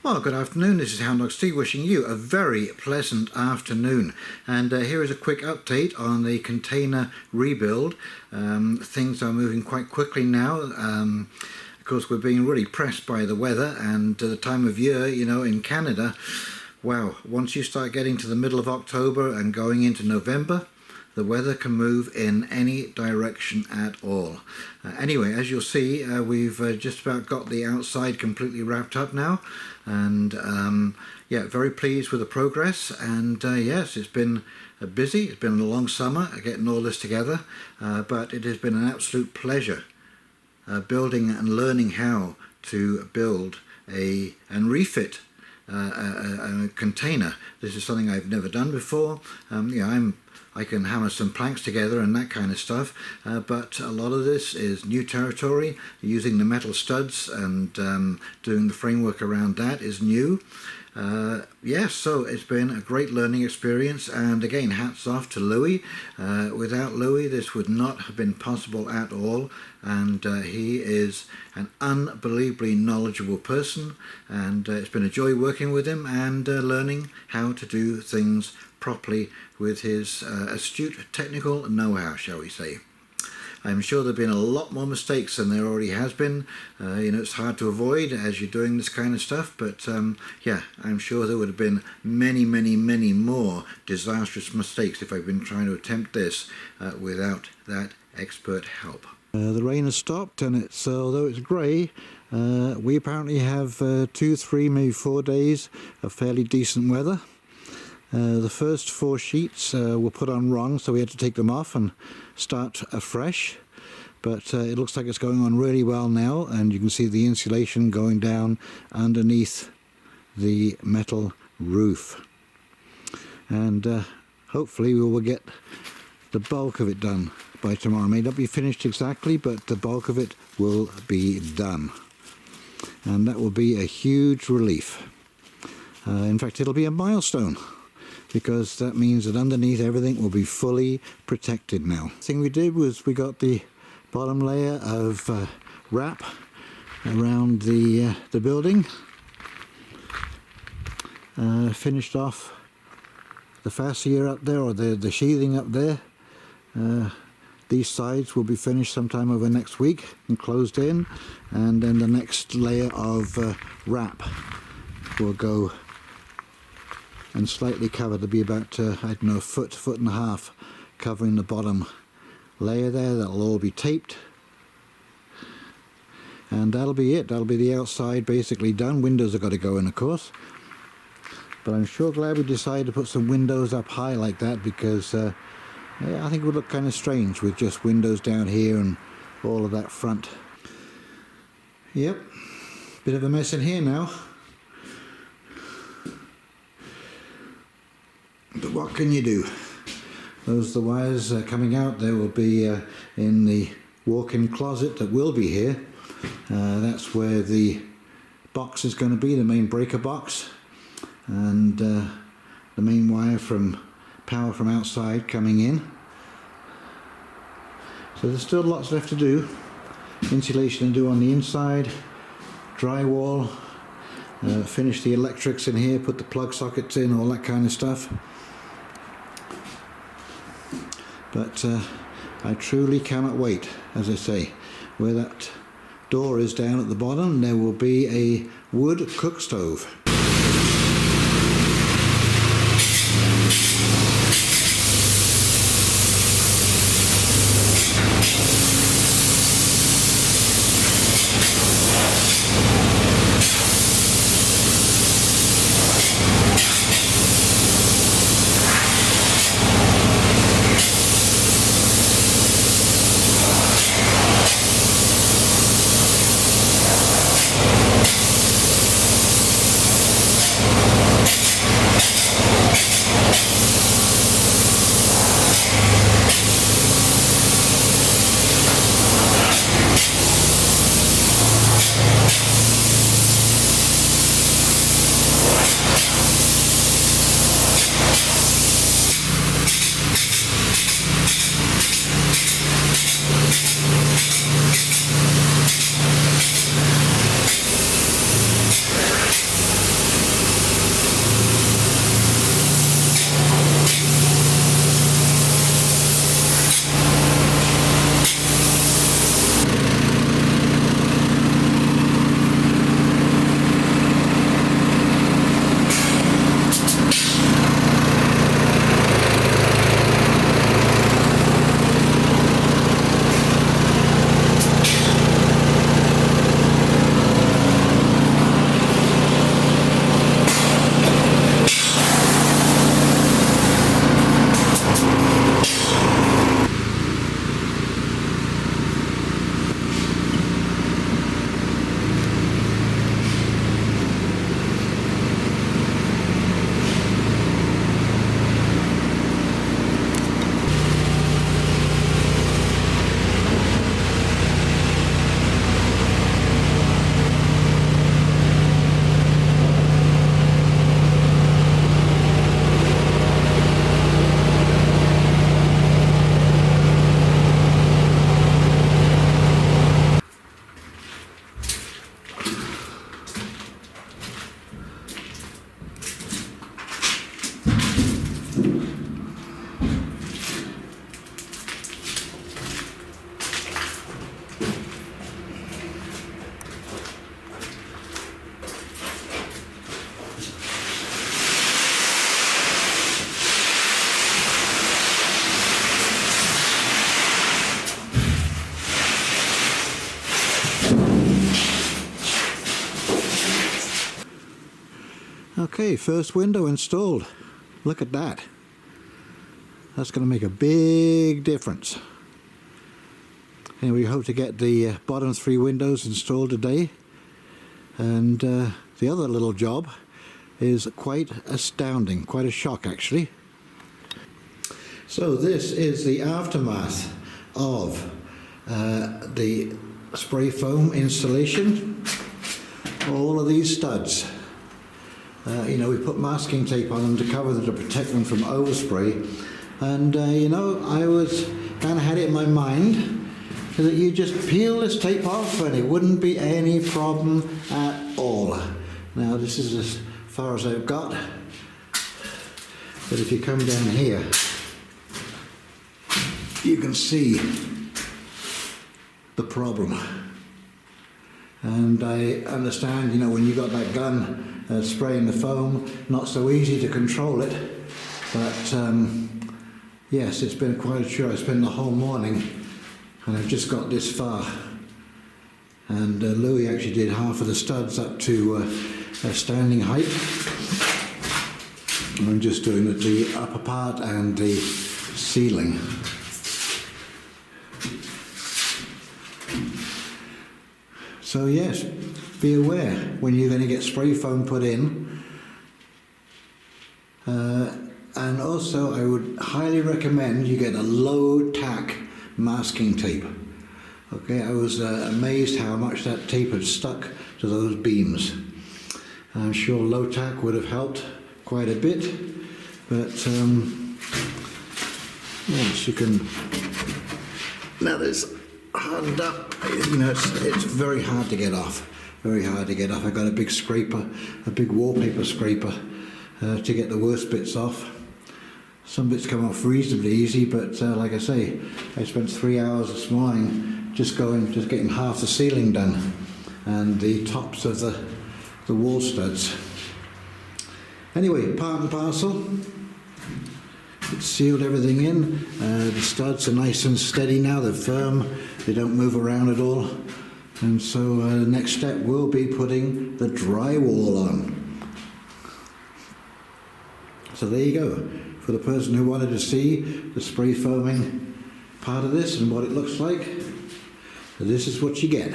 Well, good afternoon. This is Houndog Steve wishing you a very pleasant afternoon. And here is a quick update on the container rebuild. Things are moving quite quickly now. Of course, we're being really pressed by the weather and the time of year, you know, in Canada. Wow, once you start getting to the middle of October and going into November, the weather can move in any direction at all. Anyway, as you'll see, we've just about got the outside completely wrapped up now, and yeah, very pleased with the progress. And yes, it's been busy. It's been a long summer getting all this together, but it has been an absolute pleasure building and learning how to build and refit a container. This is something I've never done before. Yeah, I can hammer some planks together and that kind of stuff, but a lot of this is new territory. Using the metal studs and doing the framework around that is new. Yes, so it's been a great learning experience, and again, hats off to Louis. Without Louis, this would not have been possible at all, and he is an unbelievably knowledgeable person, and it's been a joy working with him and learning how to do things properly with his astute technical know-how, shall we say. I'm sure there have been a lot more mistakes than there already has been. You know, it's hard to avoid as you're doing this kind of stuff, but yeah, I'm sure there would have been many more disastrous mistakes if I'd been trying to attempt this without that expert help. The rain has stopped, and it's although it's grey, we apparently have 2, 3, maybe 4 days of fairly decent weather. The first 4 sheets were put on wrong, so we had to take them off and start afresh, but it looks like it's going on really well now, and you can see the insulation going down underneath the metal roof, and hopefully we will get the bulk of it done by tomorrow. It may not be finished exactly, but the bulk of it will be done, and that will be a huge relief. In fact, it'll be a milestone, because that means that underneath everything will be fully protected now. The thing we did was we got the bottom layer of wrap around the building, finished off the fascia up there, or the sheathing up there. These sides will be finished sometime over next week and closed in, and then the next layer of wrap will go and slightly covered. It'll be about, I don't know, a foot and a half covering the bottom layer there. That'll all be taped, and that'll be it. That'll be the outside basically done. Windows have got to go in, of course, but I'm sure glad we decided to put some windows up high like that, because yeah, I think it would look kind of strange with just windows down here and all of that front. Yep, bit of a mess in here now. But what can you do? Those are the wires coming out. They will be in the walk-in closet that will be here. That's where the box is going to be, the main breaker box, and the main wire from power from outside coming in. So there's still lots left to do. Insulation to do on the inside, drywall, finish the electrics in here, put the plug sockets in, all that kind of stuff. But I truly cannot wait. As I say, where that door is down at the bottom, there will be a wood cook stove. Okay, first window installed. Look at that. That's going to make a big difference. And we hope to get the bottom 3 windows installed today. And the other little job is quite astounding, quite a shock actually. So this is the aftermath of the spray foam installation. All of these studs. You know, we put masking tape on them to cover them, to protect them from overspray. And you know, I was kind of had it in my mind that you just peel this tape off and it wouldn't be any problem at all. Now this is as far as I've got. But if you come down here, you can see the problem. And I understand, you know, when you got that gun spraying the foam, not so easy to control it. But yes, it's been quite a chore. I spent the whole morning and I've just got this far. And Louis actually did half of the studs up to a standing height. And I'm just doing the upper part and the ceiling. So yes, be aware when you're going to get spray foam put in. And also I would highly recommend you get a low tack masking tape. Okay, I was amazed how much that tape had stuck to those beams. I'm sure low tack would have helped quite a bit, but yes, you can. Now there's hardened up. You know, it's very hard to get off. Very hard to get off. I got a big scraper, a big wallpaper scraper, to get the worst bits off. Some bits come off reasonably easy, but like I say, I spent 3 hours this morning just getting half the ceiling done and the tops of the wall studs. Anyway, part and parcel. It's sealed everything in. The studs are nice and steady now. They're firm. They don't move around at all. And so the next step will be putting the drywall on. So there you go. For the person who wanted to see the spray foaming part of this and what it looks like, this is what you get.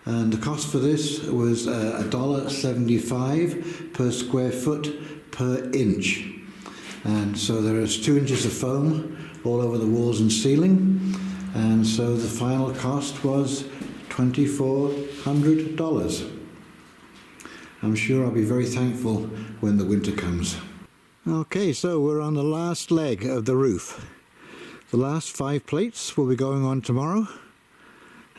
And the cost for this was $1.75 per square foot per inch. And so there is 2 inches of foam all over the walls and ceiling. And so the final cost was $2,400. I'm sure I'll be very thankful when the winter comes. Okay, so we're on the last leg of the roof. The last 5 plates will be going on tomorrow.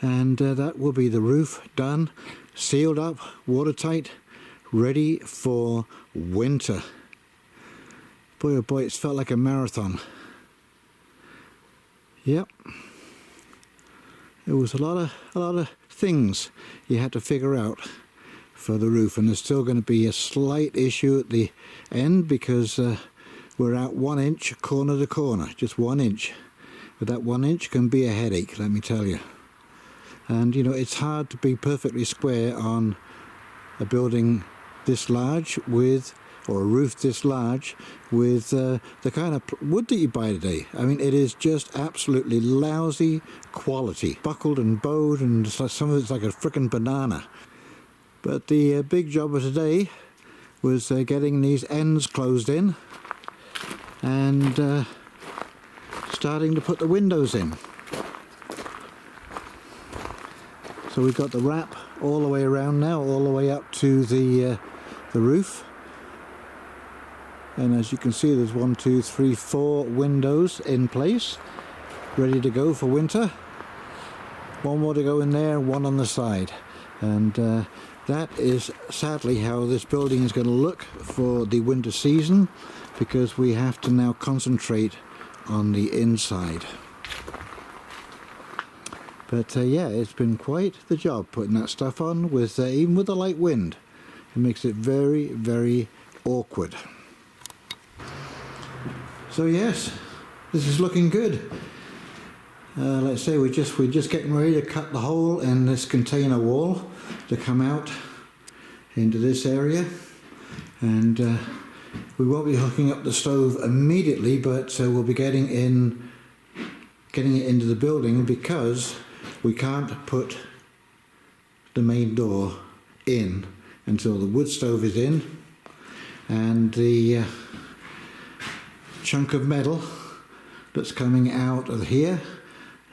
And that will be the roof done, sealed up, watertight, ready for winter. Boy oh boy, it's felt like a marathon. Yep. It was a lot of things you had to figure out for the roof, and there's still going to be a slight issue at the end because we're out 1 inch corner to corner, just 1 inch. But that 1 inch can be a headache, let me tell you. And you know, it's hard to be perfectly square on a building this large with, or a roof this large with the kind of wood that you buy today. I mean, it is just absolutely lousy quality, buckled and bowed, and some of it's like a frickin' banana. But the big job of today was getting these ends closed in and starting to put the windows in. So we've got the wrap all the way around now, all the way up to the roof. And as you can see, there's 1, 2, 3, 4 windows in place, ready to go for winter. 1 more to go in there, 1 on the side. And that is sadly how this building is going to look for the winter season, because we have to now concentrate on the inside. But yeah, it's been quite the job putting that stuff on, with even with the light wind. It makes it very, very awkward. So yes, this is looking good. Let's say we're just getting ready to cut the hole in this container wall to come out into this area. And we won't be hooking up the stove immediately, but we'll be getting it into the building, because we can't put the main door in until the wood stove is in, and the chunk of metal that's coming out of here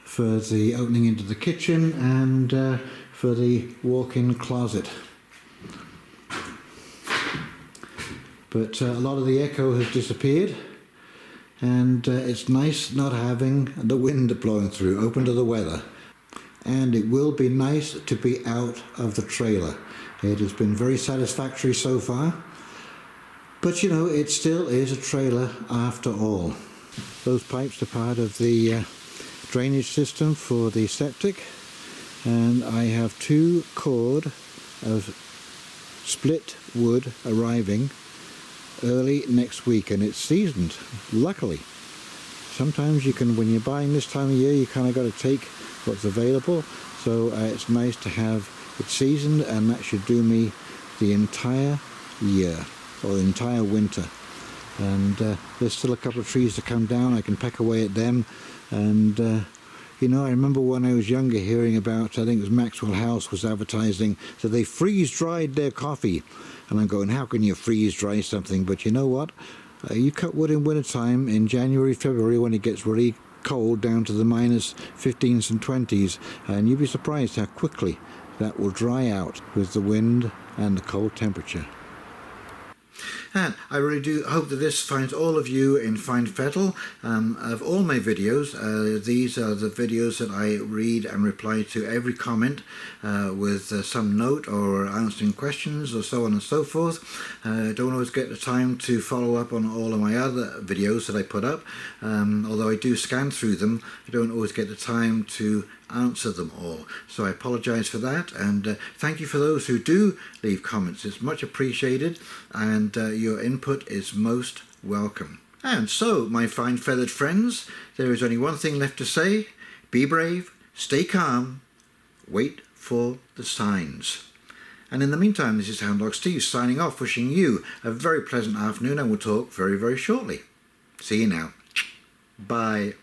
for the opening into the kitchen and for the walk-in closet. But a lot of the echo has disappeared, and it's nice not having the wind blowing through, open to the weather. And it will be nice to be out of the trailer. It has been very satisfactory so far, but you know, it still is a trailer after all. Those pipes are part of the drainage system for the septic, and I have 2 cord of split wood arriving early next week, and it's seasoned, luckily. Sometimes you can, when you're buying this time of year, you kind of got to take what's available, so it's nice to have it seasoned, and that should do me the entire year, or the entire winter. And there's still a couple of trees to come down. I can peck away at them, and you know, I remember when I was younger hearing about, I think it was Maxwell House was advertising that they freeze-dried their coffee, and I'm going, how can you freeze-dry something? But you know what? You cut wood in wintertime, in January, February, when it gets really cold, down to the minus 15s and 20s, and you'd be surprised how quickly that will dry out with the wind and the cold temperature. And I really do hope that this finds all of you in fine fettle. Of all my videos, these are the videos that I read and reply to every comment with some note or answering questions or so on and so forth. I don't always get the time to follow up on all of my other videos that I put up. Although I do scan through them, I don't always get the time to answer them all. So I apologize for that, and thank you for those who do leave comments. It's much appreciated, and your input is most welcome. And so, my fine feathered friends, there is only one thing left to say: be brave, stay calm, wait for the signs. And in the meantime, this is Houndog Steve signing off, wishing you a very pleasant afternoon, and we'll talk very, very shortly. See you now. Bye.